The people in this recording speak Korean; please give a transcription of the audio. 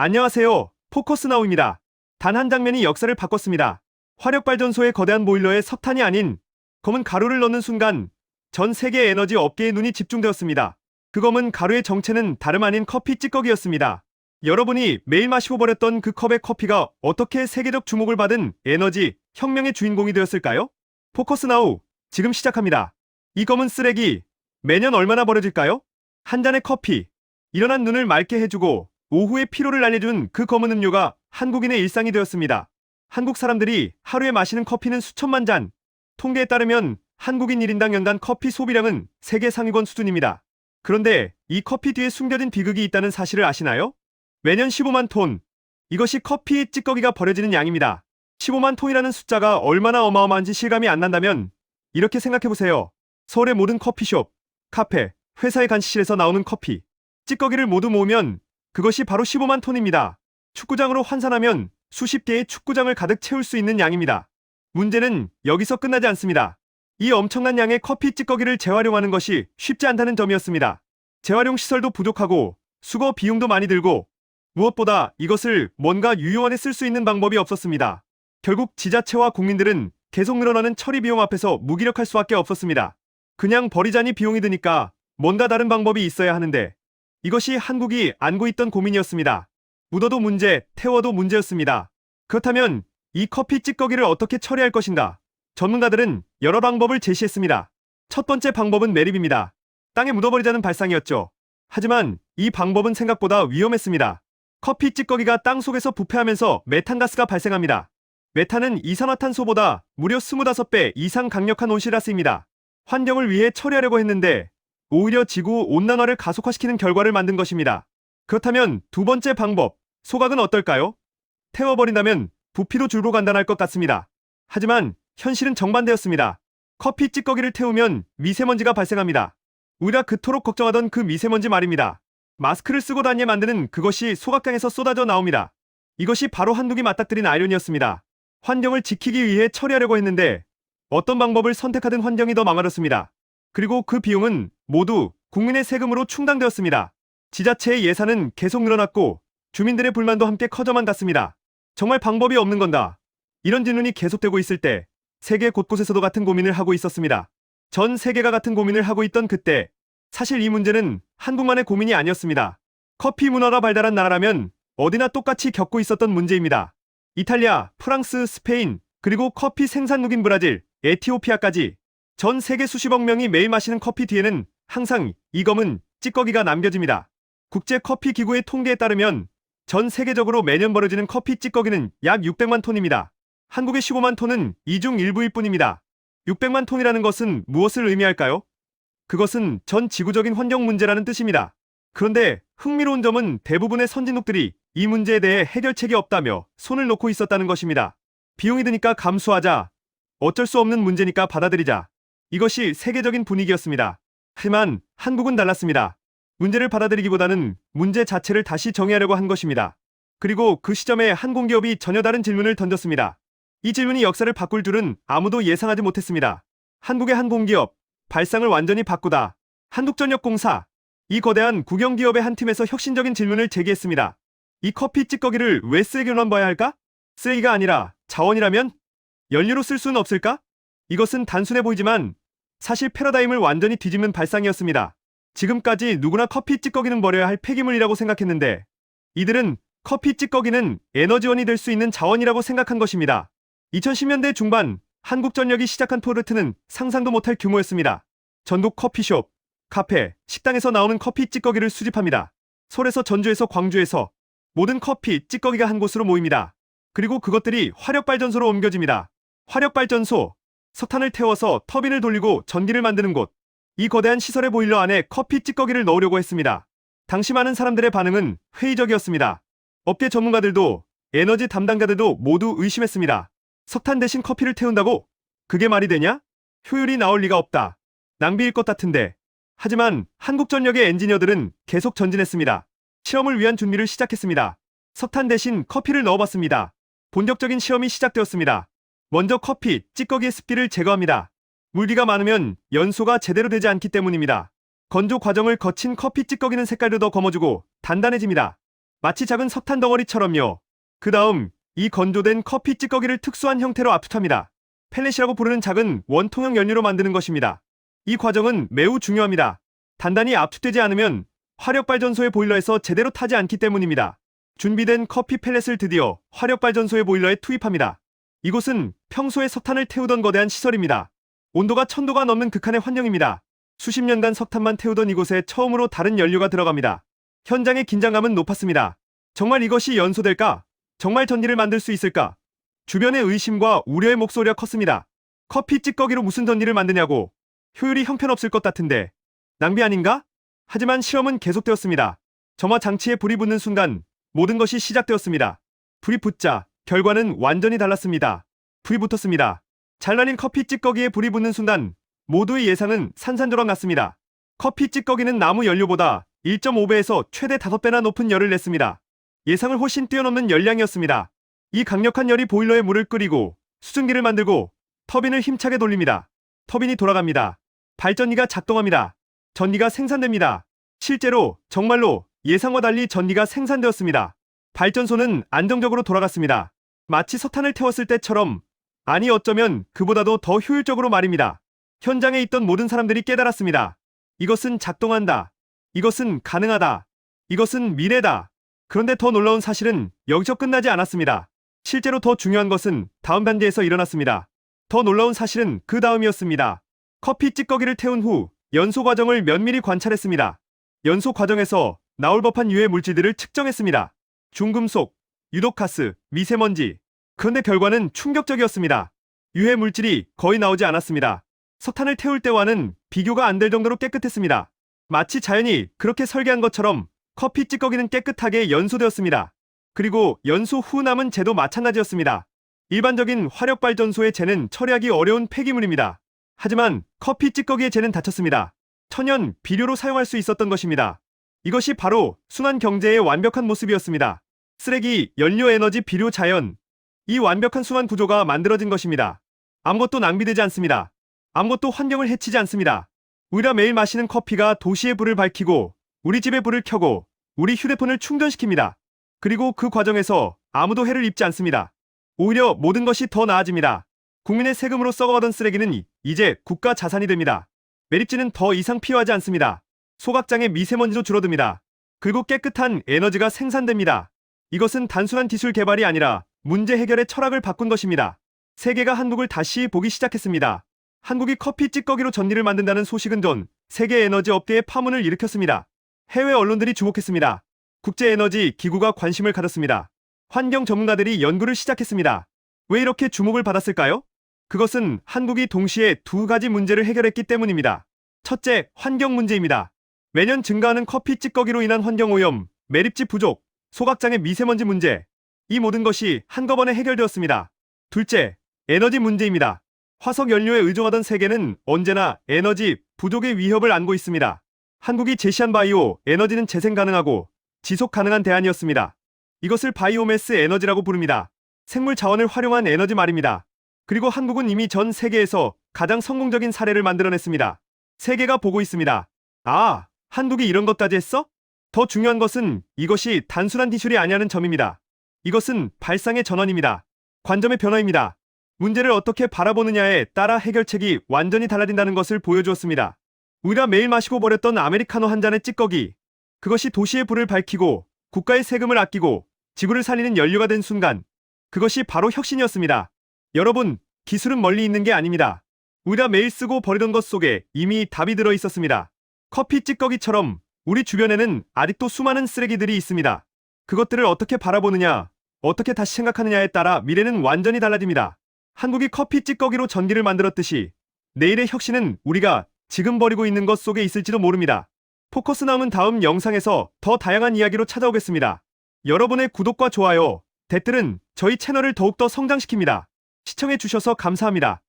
안녕하세요. 포커스나우입니다. 단 한 장면이 역사를 바꿨습니다. 화력발전소의 거대한 보일러에 석탄이 아닌 검은 가루를 넣는 순간 전 세계 에너지 업계의 눈이 집중되었습니다. 그 검은 가루의 정체는 다름 아닌 커피 찌꺼기였습니다. 여러분이 매일 마시고 버렸던 그 컵의 커피가 어떻게 세계적 주목을 받은 에너지 혁명의 주인공이 되었을까요? 포커스나우, 지금 시작합니다. 이 검은 쓰레기, 매년 얼마나 버려질까요? 한 잔의 커피, 일어난 눈을 맑게 해주고 오후의 피로를 날려준 그 검은 음료가 한국인의 일상이 되었습니다. 한국 사람들이 하루에 마시는 커피는 수천만 잔. 통계에 따르면 한국인 1인당 연간 커피 소비량은 세계 상위권 수준입니다. 그런데 이 커피 뒤에 숨겨진 비극이 있다는 사실을 아시나요? 매년 15만 톤. 이것이 커피 찌꺼기가 버려지는 양입니다. 15만 톤이라는 숫자가 얼마나 어마어마한지 실감이 안 난다면 이렇게 생각해보세요. 서울의 모든 커피숍, 카페, 회사의 간식실에서 나오는 커피, 찌꺼기를 모두 모으면 그것이 바로 15만 톤입니다. 축구장으로 환산하면 수십 개의 축구장을 가득 채울 수 있는 양입니다. 문제는 여기서 끝나지 않습니다. 이 엄청난 양의 커피 찌꺼기를 재활용하는 것이 쉽지 않다는 점이었습니다. 재활용 시설도 부족하고 수거 비용도 많이 들고 무엇보다 이것을 뭔가 유용하게 쓸 수 있는 방법이 없었습니다. 결국 지자체와 국민들은 계속 늘어나는 처리 비용 앞에서 무기력할 수밖에 없었습니다. 그냥 버리자니 비용이 드니까 뭔가 다른 방법이 있어야 하는데 이것이 한국이 안고 있던 고민이었습니다. 묻어도 문제, 태워도 문제였습니다. 그렇다면 이 커피 찌꺼기를 어떻게 처리할 것인가? 전문가들은 여러 방법을 제시했습니다. 첫 번째 방법은 매립입니다. 땅에 묻어버리자는 발상이었죠. 하지만 이 방법은 생각보다 위험했습니다. 커피 찌꺼기가 땅 속에서 부패하면서 메탄가스가 발생합니다. 메탄은 이산화탄소보다 무려 25배 이상 강력한 온실가스입니다. 환경을 위해 처리하려고 했는데 오히려 지구 온난화를 가속화시키는 결과를 만든 것입니다. 그렇다면 두 번째 방법, 소각은 어떨까요? 태워버린다면 부피도 줄고 간단할 것 같습니다. 하지만 현실은 정반대였습니다. 커피 찌꺼기를 태우면 미세먼지가 발생합니다. 우리가 그토록 걱정하던 그 미세먼지 말입니다. 마스크를 쓰고 다니게 만드는 그것이 소각강에서 쏟아져 나옵니다. 이것이 바로 한국이 맞닥뜨린 아이러니였습니다. 환경을 지키기 위해 처리하려고 했는데 어떤 방법을 선택하든 환경이 더 망가졌습니다. 그리고 그 비용은 모두 국민의 세금으로 충당되었습니다. 지자체의 예산은 계속 늘어났고 주민들의 불만도 함께 커져만 갔습니다. 정말 방법이 없는 건가? 이런 질문이 계속되고 있을 때 세계 곳곳에서도 같은 고민을 하고 있었습니다. 전 세계가 같은 고민을 하고 있던 그때 사실 이 문제는 한국만의 고민이 아니었습니다. 커피 문화가 발달한 나라라면 어디나 똑같이 겪고 있었던 문제입니다. 이탈리아, 프랑스, 스페인, 그리고 커피 생산국인 브라질, 에티오피아까지 전 세계 수십억 명이 매일 마시는 커피 뒤에는 항상 이 검은 찌꺼기가 남겨집니다. 국제커피기구의 통계에 따르면 전 세계적으로 매년 버려지는 커피 찌꺼기는 약 600만 톤입니다. 한국의 15만 톤은 이 중 일부일 뿐입니다. 600만 톤이라는 것은 무엇을 의미할까요? 그것은 전 지구적인 환경 문제라는 뜻입니다. 그런데 흥미로운 점은 대부분의 선진국들이 이 문제에 대해 해결책이 없다며 손을 놓고 있었다는 것입니다. 비용이 드니까 감수하자. 어쩔 수 없는 문제니까 받아들이자. 이것이 세계적인 분위기였습니다. 하지만 한국은 달랐습니다. 문제를 받아들이기보다는 문제 자체를 다시 정의하려고 한 것입니다. 그리고 그 시점에 한 공기업이 전혀 다른 질문을 던졌습니다. 이 질문이 역사를 바꿀 줄은 아무도 예상하지 못했습니다. 한국의 한 공기업, 발상을 완전히 바꾸다. 한국전력공사, 이 거대한 국영기업의 한 팀에서 혁신적인 질문을 제기했습니다. 이 커피 찌꺼기를 왜 쓰레기로만 봐야 할까? 쓰레기가 아니라 자원이라면? 연료로 쓸 수는 없을까? 이것은 단순해 보이지만 사실 패러다임을 완전히 뒤집는 발상이었습니다. 지금까지 누구나 커피 찌꺼기는 버려야 할 폐기물이라고 생각했는데 이들은 커피 찌꺼기는 에너지원이 될 수 있는 자원이라고 생각한 것입니다. 2010년대 중반 한국전력이 시작한 프로젝트는 상상도 못할 규모였습니다. 전국 커피숍, 카페, 식당에서 나오는 커피 찌꺼기를 수집합니다. 서울에서 전주에서 광주에서 모든 커피 찌꺼기가 한 곳으로 모입니다. 그리고 그것들이 화력발전소로 옮겨집니다. 화력발전소, 석탄을 태워서 터빈을 돌리고 전기를 만드는 곳. 이 거대한 시설의 보일러 안에 커피 찌꺼기를 넣으려고 했습니다. 당시 많은 사람들의 반응은 회의적이었습니다. 업계 전문가들도 에너지 담당자들도 모두 의심했습니다. 석탄 대신 커피를 태운다고? 그게 말이 되냐? 효율이 나올 리가 없다. 낭비일 것 같은데. 하지만 한국전력의 엔지니어들은 계속 전진했습니다. 실험을 위한 준비를 시작했습니다. 석탄 대신 커피를 넣어봤습니다. 본격적인 시험이 시작되었습니다. 먼저 커피 찌꺼기의 습기를 제거합니다. 물기가 많으면 연소가 제대로 되지 않기 때문입니다. 건조 과정을 거친 커피 찌꺼기는 색깔도 더 검어지고 단단해집니다. 마치 작은 석탄 덩어리처럼요. 그 다음 이 건조된 커피 찌꺼기를 특수한 형태로 압축합니다. 펠렛이라고 부르는 작은 원통형 연료로 만드는 것입니다. 이 과정은 매우 중요합니다. 단단히 압축되지 않으면 화력발전소의 보일러에서 제대로 타지 않기 때문입니다. 준비된 커피 펠렛을 드디어 화력발전소의 보일러에 투입합니다. 이곳은 평소에 석탄을 태우던 거대한 시설입니다. 온도가 1000도가 넘는 극한의 환경입니다. 수십 년간 석탄만 태우던 이곳에 처음으로 다른 연료가 들어갑니다. 현장의 긴장감은 높았습니다. 정말 이것이 연소될까? 정말 전기를 만들 수 있을까? 주변의 의심과 우려의 목소리가 컸습니다. 커피 찌꺼기로 무슨 전기를 만드냐고. 효율이 형편없을 것 같은데. 낭비 아닌가? 하지만 실험은 계속되었습니다. 점화 장치에 불이 붙는 순간 모든 것이 시작되었습니다. 불이 붙자 결과는 완전히 달랐습니다. 불이 붙었습니다. 잘라낸 커피 찌꺼기에 불이 붙는 순간 모두의 예상은 산산조각 났습니다. 커피 찌꺼기는 나무 연료보다 1.5배에서 최대 5배나 높은 열을 냈습니다. 예상을 훨씬 뛰어넘는 열량이었습니다. 이 강력한 열이 보일러에 물을 끓이고 수증기를 만들고 터빈을 힘차게 돌립니다. 터빈이 돌아갑니다. 발전기가 작동합니다. 전기가 생산됩니다. 실제로 정말로 예상과 달리 전기가 생산되었습니다. 발전소는 안정적으로 돌아갔습니다. 마치 석탄을 태웠을 때처럼, 아니 어쩌면 그보다도 더 효율적으로 말입니다. 현장에 있던 모든 사람들이 깨달았습니다. 이것은 작동한다. 이것은 가능하다. 이것은 미래다. 그런데 더 놀라운 사실은 여기서 끝나지 않았습니다. 실제로 더 중요한 것은 다음 단계에서 일어났습니다. 더 놀라운 사실은 그 다음이었습니다. 커피 찌꺼기를 태운 후 연소 과정을 면밀히 관찰했습니다. 연소 과정에서 나올 법한 유해 물질들을 측정했습니다. 중금속, 유독가스, 미세먼지. 그런데 결과는 충격적이었습니다. 유해 물질이 거의 나오지 않았습니다. 석탄을 태울 때와는 비교가 안 될 정도로 깨끗했습니다. 마치 자연이 그렇게 설계한 것처럼 커피 찌꺼기는 깨끗하게 연소되었습니다. 그리고 연소 후 남은 재도 마찬가지였습니다. 일반적인 화력발전소의 재는 처리하기 어려운 폐기물입니다. 하지만 커피 찌꺼기의 재는 닫혔습니다. 천연 비료로 사용할 수 있었던 것입니다. 이것이 바로 순환 경제의 완벽한 모습이었습니다. 쓰레기, 연료, 에너지, 비료, 자연. 이 완벽한 순환 구조가 만들어진 것입니다. 아무것도 낭비되지 않습니다. 아무것도 환경을 해치지 않습니다. 우리가 매일 마시는 커피가 도시의 불을 밝히고 우리 집의 불을 켜고 우리 휴대폰을 충전시킵니다. 그리고 그 과정에서 아무도 해를 입지 않습니다. 오히려 모든 것이 더 나아집니다. 국민의 세금으로 썩어가던 쓰레기는 이제 국가 자산이 됩니다. 매립지는 더 이상 필요하지 않습니다. 소각장의 미세먼지도 줄어듭니다. 그리고 깨끗한 에너지가 생산됩니다. 이것은 단순한 기술 개발이 아니라 문제 해결의 철학을 바꾼 것입니다. 세계가 한국을 다시 보기 시작했습니다. 한국이 커피 찌꺼기로 전기를 만든다는 소식은 전 세계 에너지 업계에 파문을 일으켰습니다. 해외 언론들이 주목했습니다. 국제에너지 기구가 관심을 가졌습니다. 환경 전문가들이 연구를 시작했습니다. 왜 이렇게 주목을 받았을까요? 그것은 한국이 동시에 두 가지 문제를 해결했기 때문입니다. 첫째, 환경 문제입니다. 매년 증가하는 커피 찌꺼기로 인한 환경오염, 매립지 부족, 소각장의 미세먼지 문제. 이 모든 것이 한꺼번에 해결되었습니다. 둘째, 에너지 문제입니다. 화석 연료에 의존하던 세계는 언제나 에너지 부족의 위협을 안고 있습니다. 한국이 제시한 바이오 에너지는 재생 가능하고 지속 가능한 대안이었습니다. 이것을 바이오매스 에너지라고 부릅니다. 생물 자원을 활용한 에너지 말입니다. 그리고 한국은 이미 전 세계에서 가장 성공적인 사례를 만들어냈습니다. 세계가 보고 있습니다. 아, 한국이 이런 것까지 했어? 더 중요한 것은 이것이 단순한 기술이 아니라는 점입니다. 이것은 발상의 전환입니다. 관점의 변화입니다. 문제를 어떻게 바라보느냐에 따라 해결책이 완전히 달라진다는 것을 보여주었습니다. 우리가 매일 마시고 버렸던 아메리카노 한 잔의 찌꺼기. 그것이 도시의 불을 밝히고 국가의 세금을 아끼고 지구를 살리는 연료가 된 순간. 그것이 바로 혁신이었습니다. 여러분, 기술은 멀리 있는 게 아닙니다. 우리가 매일 쓰고 버리던 것 속에 이미 답이 들어 있었습니다. 커피 찌꺼기처럼 우리 주변에는 아직도 수많은 쓰레기들이 있습니다. 그것들을 어떻게 바라보느냐, 어떻게 다시 생각하느냐에 따라 미래는 완전히 달라집니다. 한국이 커피 찌꺼기로 전기를 만들었듯이 내일의 혁신은 우리가 지금 버리고 있는 것 속에 있을지도 모릅니다. 포커스나움은 다음 영상에서 더 다양한 이야기로 찾아오겠습니다. 여러분의 구독과 좋아요, 댓글은 저희 채널을 더욱더 성장시킵니다. 시청해주셔서 감사합니다.